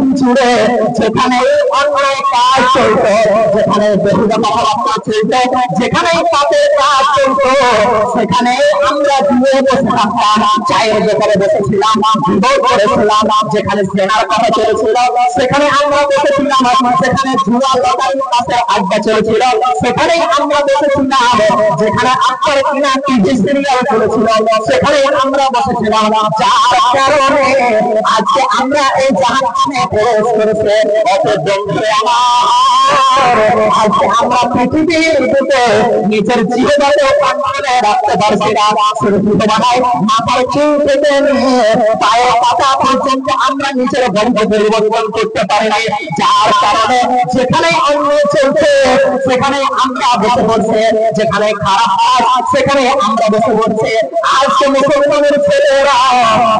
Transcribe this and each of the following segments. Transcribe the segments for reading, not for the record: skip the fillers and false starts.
পৃথিবী জুড়ে যেখানে অন্যায় কাজ চলত, যেখানে বেহুদা কথাবার্তা চলত, যেখানে পাপের কাজ চলত, সেখানে আমরা দিয়ে বসে থাকতাম, চায়ের দোকানে বসেছিলাম, বিভোগ করেছিলাম, যেখানে জেনার কথা চলেছিল সেখানে আমরা বসেছিলাম, সেখানে জুয়া লটারির কাছে আড্ডা চলেছিল সেখানেই আমরা বসেছিলাম, যেখানে আপনার কিনা টিভি সিরিয়াল চলেছিল সেখানে আমরা বসেছিলাম। যার কারণে আজকে আমরা এই জাহান্নামে প্রবেশ করেছে। অত বন্ধুরে আমার, আজকে আমরা পৃথিবীর বুকে নিজের জীবনকে কন্ট্রোলে রাখতে পারছি না। শুধু বানায় মাথার চুল থেকে পায়ের পাতা পর্যন্ত আমরা নিজের বন্ধ পরিবর্তন করতে পারি না। যার কারণে যেখানে অন্য চলছে সেখানে আমরা বসে পড়ছে, যেখানে খারাপ কাজ সেখানে আমরা বসে পড়ছে। আজকে মুসলমানের ছেলেরা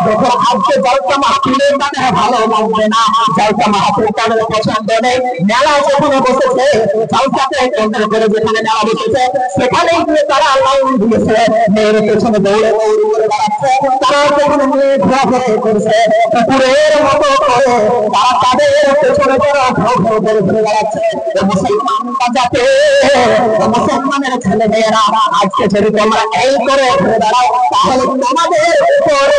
দেখো, আজকে জলসা মাহফিলের তাদের ভালো লাগবে না, জলসা মাহফিল তাদের পছন্দ নেই। মেলা যেখানে বসেছে, জলসাতে কেন্দ্র করে যেখানে মেলা বসেছে সেখানে গিয়ে তারা লাইন দিয়েছে, মেয়ের পেছনে দৌড়ে দৌড়ে করে বেড়াচ্ছে, তারা যেখানে মেয়ে ঘোরাঘুরি করছে কুকুরের মতো করে তারা তাদের পেছনে ঘোরাঘুরি করে ঘুরে বেড়াচ্ছে। মুসলমান বাজাতে মুসলমানের ছেলে মেয়েরা আজকে যদি তোমরা এই করে ঘুরে বেড়াও তাহলে তোমাদের উপরে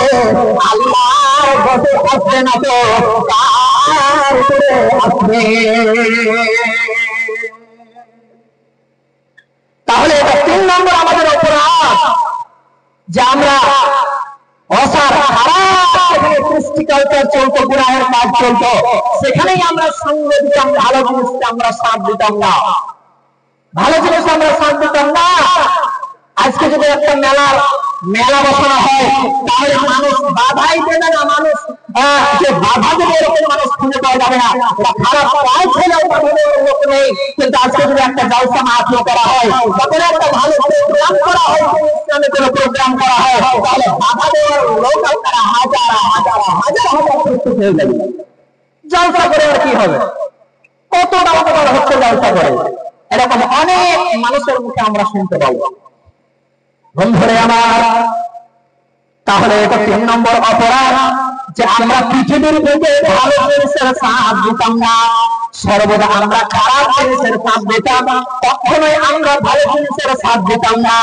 আল্লাহর গজব আসবে না তো কার উপরে আসবে? তাহলে এটা 3 নম্বর আমাদের অপরাধ যে আমরা অসার খারাপ কৃষ্টি কালচার চলতো, গুনাহের কাজ চলতো, সেখানেই আমরা সঙ্গ দিতাম, ভালো জিনিসটা আমরা সাথ দিতাম না, ভালো জিনিস আমরা সাথ দিতাম না। আজকে যদি একটা মেলা বসানো হয় তাহলে মানুষ বাধাই দেবে না, মানুষ যে বাধা দেবে এরকম মানুষ খুঁজে পাওয়া যাবে না। খারাপ কাজ হলেও লোক নেই, কিন্তু আজকে যদি একটা জালসা মাহফিল করা হয় বা কোনো একটা ভালো প্রোগ্রাম করা হয়, ইসলামে কোনো প্রোগ্রাম করা হয়, তাহলে বাধা দেওয়ার লোক আপনারা হাজার হাজার হাজার হাজার প্রস্তুত হয়ে যাবে। জালসা করে আর কি হবে? কত টাকা হচ্ছে জালসা করে, এরকম অনেক মানুষের মুখে আমরা শুনতে পাবো। বন্ধুরে আমার, তাহলে এটা 3 নম্বর অপরাধ যে আমরা পৃথিবীর বুকে ভালো জিনিসের সাথ দিতাম না, সর্বদা আমরা খারাপ জিনিসের সাথ দিতাম, কখনোই আমরা ভালো জিনিসের সাথ দিতাম না।